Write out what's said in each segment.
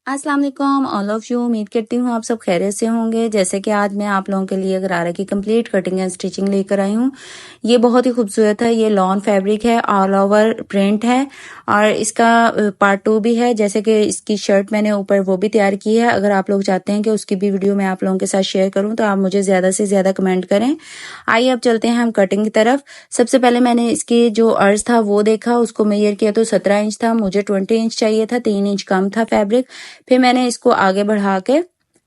अस्सलाम वालेकुम all of you. उम्मीद करती हूँ आप सब खैरियत से होंगे। जैसे कि आज मैं आप लोगों के लिए गरारा की कंप्लीट कटिंग एंड स्टिचिंग लेकर आई हूँ। ये बहुत ही खूबसूरत है। ये लॉन फैब्रिक है, ऑल ओवर प्रिंट है और इसका पार्ट 2 भी है। जैसे कि इसकी शर्ट मैंने ऊपर वो भी तैयार की है। अगर आप लोग चाहते हैं कि उसकी भी वीडियो मैं आप लोगों के साथ शेयर करूँ तो आप मुझे ज़्यादा से ज़्यादा कमेंट करें। आइए अब चलते हैं हम कटिंग की तरफ। सबसे पहले मैंने इसकी जो अर्ज था वो देखा, उसको मेजर किया तो 17 इंच था। मुझे 20 इंच चाहिए था, 3 इंच कम था फैब्रिक। फिर मैंने इसको आगे बढ़ा के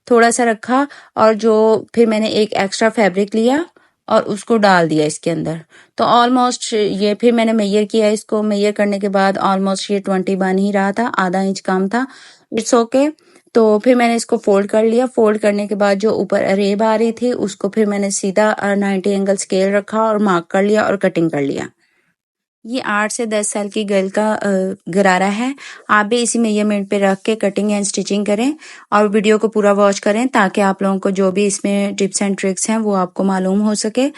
थोड़ा सा रखा और फिर मैंने एक एक्स्ट्रा फैब्रिक लिया और उसको डाल दिया इसके अंदर। तो ऑलमोस्ट ये फिर मैंने मेजर किया, इसको मेजर करने के बाद ऑलमोस्ट ये 20 बन ही रहा था, आधा इंच कम था। It's okay. तो फिर मैंने इसको फोल्ड कर लिया। फोल्ड करने के बाद जो ऊपर अरेब आ रही थी उसको फिर मैंने सीधा 90 एंगल स्केल रखा और मार्क कर लिया और कटिंग कर लिया। ये 8 से 10 साल की गर्ल का गरारा है। आप भी इसी मेजरमेंट पे रख के कटिंग एंड स्टिचिंग करें और वीडियो को पूरा वॉच करें ताकि आप लोगों को जो भी इसमें टिप्स एंड ट्रिक्स हैं वो आपको मालूम हो सके।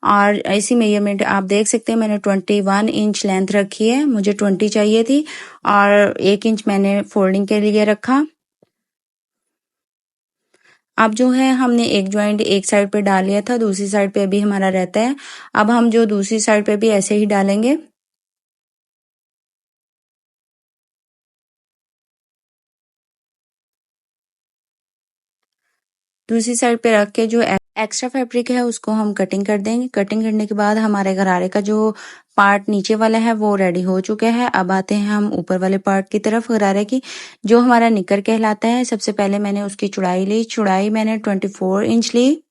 और इसी मेजरमेंट आप देख सकते हैं, मैंने 21 इंच लेंथ रखी है, मुझे 20 चाहिए थी और 1 इंच मैंने फोल्डिंग के लिए रखा। अब जो है हमने एक जॉइंट एक साइड पे डाल लिया था, दूसरी साइड पे अभी हमारा रहता है। अब हम जो दूसरी साइड पे भी ऐसे ही डालेंगे। दूसरी साइड पे रख के जो एक्स्ट्रा फैब्रिक है उसको हम कटिंग कर देंगे। कटिंग करने के बाद हमारे गरारे का जो पार्ट नीचे वाला है वो रेडी हो चुका है। अब आते हैं हम ऊपर वाले पार्ट की तरफ, गरारे की, जो हमारा निकर कहलाता है। सबसे पहले मैंने उसकी चौड़ाई ली। चौड़ाई मैंने 24 इंच ली।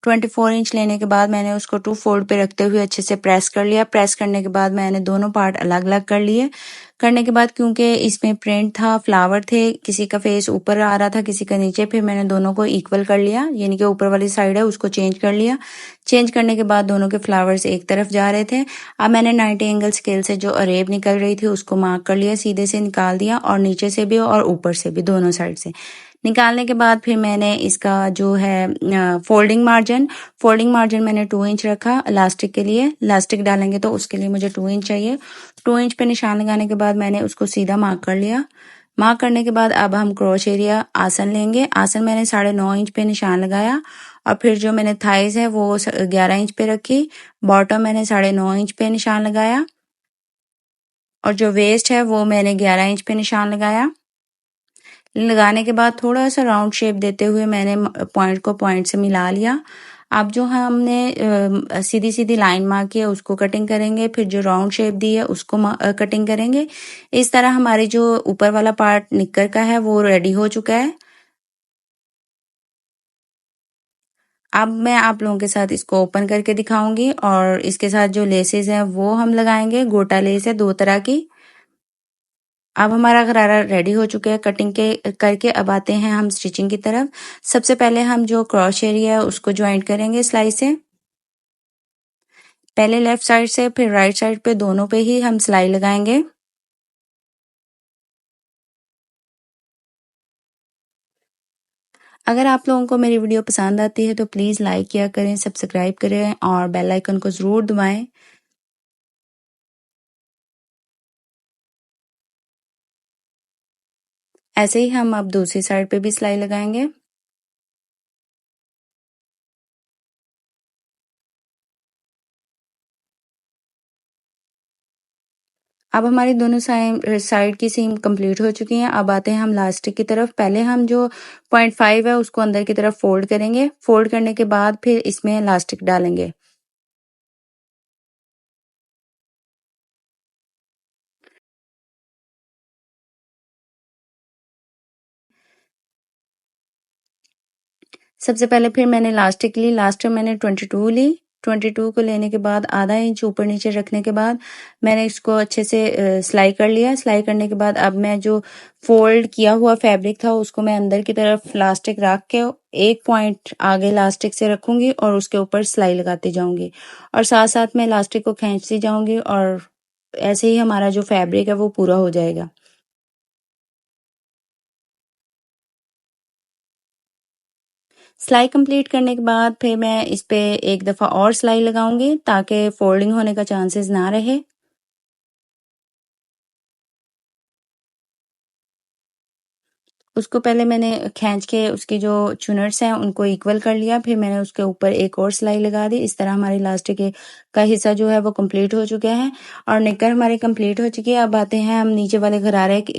24 इंच लेने के बाद मैंने उसको 2 फोल्ड पे रखते हुए अच्छे से प्रेस कर लिया। प्रेस करने के बाद मैंने दोनों पार्ट अलग अलग कर लिए। करने के बाद क्योंकि इसमें प्रिंट था, फ्लावर थे, किसी का फेस ऊपर आ रहा था किसी का नीचे, फिर मैंने दोनों को इक्वल कर लिया, यानी कि ऊपर वाली साइड है उसको चेंज कर लिया। चेंज करने के बाद दोनों के फ्लावर्स एक तरफ जा रहे थे। अब मैंने 90 एंगल स्केल से जो अरेब निकल रही थी उसको मार्क कर लिया, सीधे से निकाल दिया और नीचे से भी और ऊपर से भी दोनों साइड से निकालने के बाद फिर मैंने इसका जो है फोल्डिंग मार्जिन मैंने 2 इंच रखा इलास्टिक के लिए। इलास्टिक डालेंगे तो उसके लिए मुझे 2 इंच चाहिए। 2 इंच पे निशान लगाने के बाद मैंने उसको सीधा मार्क कर लिया। मार्क करने के बाद अब हम क्रॉच एरिया आसन लेंगे। आसन मैंने 9.5 इंच पे निशान लगाया और फिर जो मैंने थाइज है वो 11 इंच पे रखी। बॉटम मैंने 9.5 इंच पे निशान लगाया और जो वेस्ट है वो मैंने 11 इंच पे निशान लगाया। लगाने के बाद थोड़ा सा राउंड शेप देते हुए मैंने पॉइंट को पॉइंट से मिला लिया। अब जो हमने सीधी सीधी लाइन मार्क किया उसको कटिंग करेंगे, फिर जो राउंड शेप दी है उसको कटिंग करेंगे। इस तरह हमारी जो ऊपर वाला पार्ट निक्कर का है वो रेडी हो चुका है। अब मैं आप लोगों के साथ इसको ओपन करके दिखाऊंगी और इसके साथ जो लेसेस हैं वो हम लगाएंगे। गोटा लेस है 2 तरह की। अब हमारा गरारा रेडी हो चुका है कटिंग के करके। अब आते हैं हम स्टिचिंग की तरफ। सबसे पहले हम जो क्रॉस एरिया है उसको ज्वाइंट करेंगे सिलाई से। पहले लेफ्ट साइड से फिर राइट साइड पे, दोनों पे ही हम सिलाई लगाएंगे। अगर आप लोगों को मेरी वीडियो पसंद आती है तो प्लीज़ लाइक किया करें, सब्सक्राइब करें और बेल आइकन को ज़रूर दबाएं। ऐसे ही हम अब दूसरी साइड पे भी सिलाई लगाएंगे। अब हमारी दोनों साइड की सीम कंप्लीट हो चुकी हैं। अब आते हैं हम लास्टिक की तरफ। पहले हम जो 0.5 है उसको अंदर की तरफ फोल्ड करेंगे। फोल्ड करने के बाद फिर इसमें लास्टिक डालेंगे। सबसे पहले फिर मैंने लास्टिक ली। लास्ट में मैंने 22 ली। 22 को लेने के बाद आधा इंच ऊपर नीचे रखने के बाद मैंने इसको अच्छे से सिलाई कर लिया। सिलाई करने के बाद अब मैं जो फोल्ड किया हुआ फैब्रिक था उसको मैं अंदर की तरफ लास्टिक रख के एक पॉइंट आगे लास्टिक से रखूंगी और उसके ऊपर सिलाई लगाती जाऊंगी और साथ साथ मैं लास्टिक को खींचती जाऊंगी और ऐसे ही हमारा जो फैब्रिक है वो पूरा हो जाएगा। सिलाई कंप्लीट करने के बाद फिर मैं इस पे एक दफ़ा और सिलाई लगाऊंगी ताकि फोल्डिंग होने का चांसेस ना रहे। उसको पहले मैंने खींच के उसकी जो चुनट्स हैं उनको इक्वल कर लिया, फिर मैंने उसके ऊपर एक और सिलाई लगा दी। इस तरह हमारी इलास्टिक का हिस्सा जो है वो कंप्लीट हो चुका है और निक्कर हमारी कंप्लीट हो चुकी है। अब आते हैं हम नीचे वाले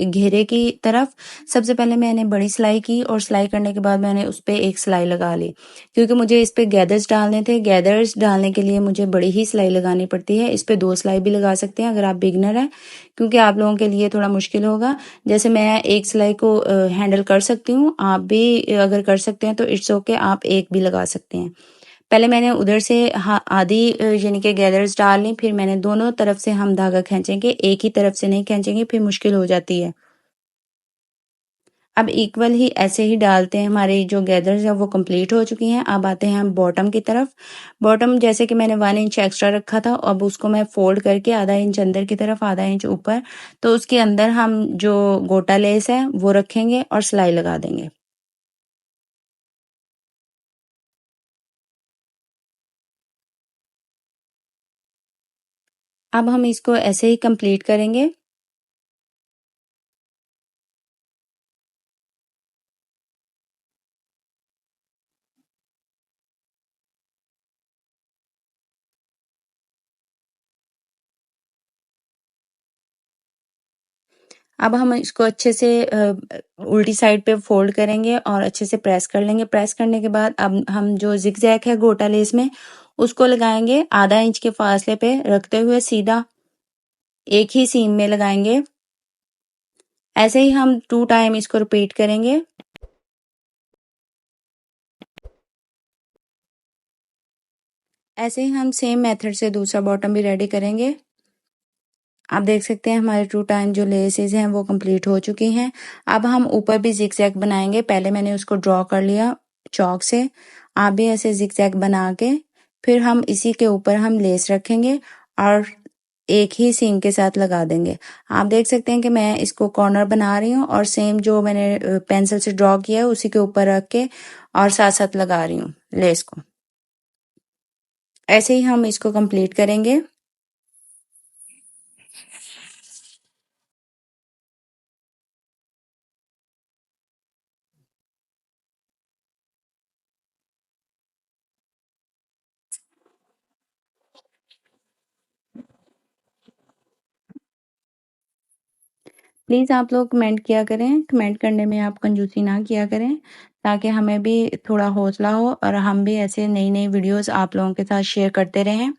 घेरे की तरफ। सबसे पहले मैंने बड़ी सिलाई की और सिलाई करने के बाद मैंने उस पर एक सिलाई लगा ली, क्योंकि मुझे इस पर गैदर्स डालने थे। गैदर्स डालने के लिए मुझे बड़ी ही सिलाई लगानी पड़ती है। इस पर 2 सिलाई भी लगा सकते हैं अगर आप बिगनर हैं, क्योंकि आप लोगों के लिए थोड़ा मुश्किल होगा। जैसे मैं एक सिलाई को हैंडल कर सकती हूँ, आप भी अगर कर सकते हैं तो इट्स ओके, आप एक भी लगा सकते हैं। पहले मैंने उधर से आधी यानी कि गैदर्स डाल ली, फिर मैंने दोनों तरफ से हम धागा खींचेंगे, एक ही तरफ से नहीं खींचेंगे, फिर मुश्किल हो जाती है। अब इक्वल ही ऐसे ही डालते हैं। हमारी जो गैदर्स है वो कंप्लीट हो चुकी हैं। अब आते हैं हम बॉटम की तरफ। बॉटम जैसे कि मैंने 1 इंच एक्स्ट्रा रखा था, अब उसको मैं फोल्ड करके आधा इंच अंदर की तरफ, आधा इंच ऊपर, तो उसके अंदर हम जो गोटा लेस है वो रखेंगे और सिलाई लगा देंगे। अब हम इसको ऐसे ही कंप्लीट करेंगे। अब हम इसको अच्छे से उल्टी साइड पे फोल्ड करेंगे और अच्छे से प्रेस कर लेंगे। प्रेस करने के बाद अब हम जो जिगजैग है गोटा लेस में, उसको लगाएंगे आधा इंच के फासले पे रखते हुए सीधा एक ही सीम में लगाएंगे। ऐसे ही हम 2 टाइम इसको रिपीट करेंगे। ऐसे ही हम सेम मेथड से दूसरा बॉटम भी रेडी करेंगे। आप देख सकते हैं हमारे 2 टाइम जो लेसेस हैं वो कंप्लीट हो चुकी हैं। अब हम ऊपर भी जिगजैग बनाएंगे। पहले मैंने उसको ड्रॉ कर लिया चॉक से, आप भी ऐसे जिगजैग बना के फिर हम इसी के ऊपर हम लेस रखेंगे और एक ही सीम के साथ लगा देंगे। आप देख सकते हैं कि मैं इसको कॉर्नर बना रही हूँ और सेम जो मैंने पेंसिल से ड्रॉ किया है उसी के ऊपर रख के और साथ साथ लगा रही हूँ लेस को। ऐसे ही हम इसको कंप्लीट करेंगे। प्लीज़ आप लोग कमेंट किया करें, कमेंट करने में आप कंजूसी ना किया करें, ताकि हमें भी थोड़ा हौसला हो और हम भी ऐसे नई-नई वीडियोस आप लोगों के साथ शेयर करते रहें।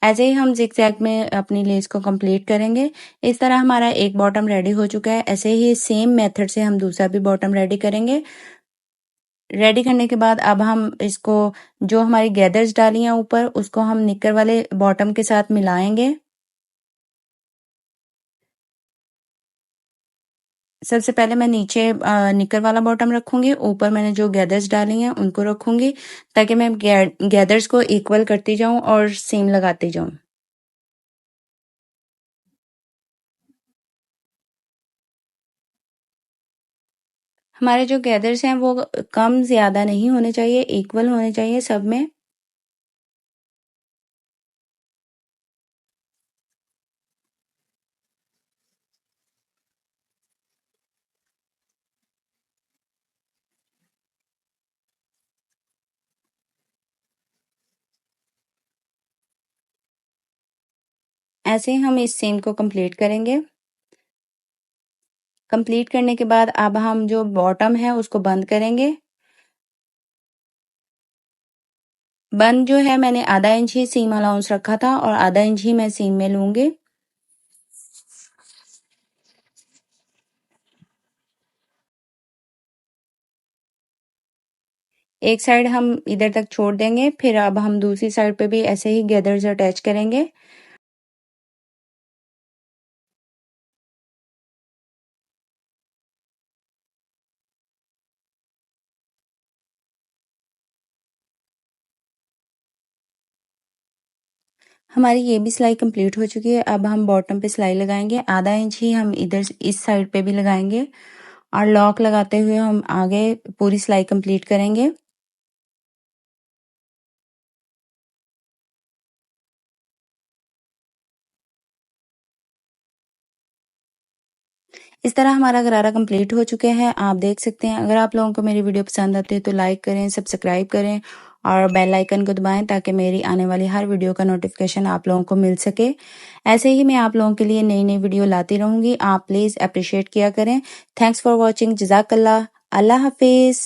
ऐसे ही हम ज़िगज़ैग में अपनी लेस को कंप्लीट करेंगे। इस तरह हमारा एक बॉटम रेडी हो चुका है। ऐसे ही सेम मेथड से हम दूसरा भी बॉटम रेडी करेंगे। रेडी करने के बाद अब हम इसको जो हमारी गैदर्स डाली हैं ऊपर, उसको हम निक्कर वाले बॉटम के साथ मिलाएंगे। सबसे पहले मैं नीचे निकर वाला बॉटम रखूंगी, ऊपर मैंने जो गैदर्स डाली हैं उनको रखूंगी, ताकि मैं गैदर्स को इक्वल करती जाऊं और सीम लगाती जाऊं। हमारे जो गैदर्स हैं वो कम ज्यादा नहीं होने चाहिए, इक्वल होने चाहिए सब में। ऐसे ही हम इस सीम को कंप्लीट करेंगे। कंप्लीट करने के बाद अब हम जो बॉटम है उसको बंद करेंगे। बंद जो है मैंने आधा इंच ही सीम अलाउंस रखा था और आधा इंच ही मैं सीम में लूंगी। एक साइड हम इधर तक छोड़ देंगे, फिर अब हम दूसरी साइड पे भी ऐसे ही गैदर्स अटैच करेंगे। हमारी ये भी सिलाई कंप्लीट हो चुकी है। अब हम बॉटम पे सिलाई लगाएंगे, आधा इंच ही हम इधर इस साइड पे भी लगाएंगे और लॉक लगाते हुए हम आगे पूरी सिलाई कंप्लीट करेंगे। इस तरह हमारा गरारा कंप्लीट हो चुका है, आप देख सकते हैं। अगर आप लोगों को मेरी वीडियो पसंद आती है तो लाइक करें, सब्सक्राइब करें और बेल आइकन को दबाएं ताकि मेरी आने वाली हर वीडियो का नोटिफिकेशन आप लोगों को मिल सके। ऐसे ही मैं आप लोगों के लिए नई नई वीडियो लाती रहूंगी, आप प्लीज़ अप्रिशिएट किया करें। थैंक्स फॉर वॉचिंग, जज़ाकल्लाह, अल्लाह हाफिज़।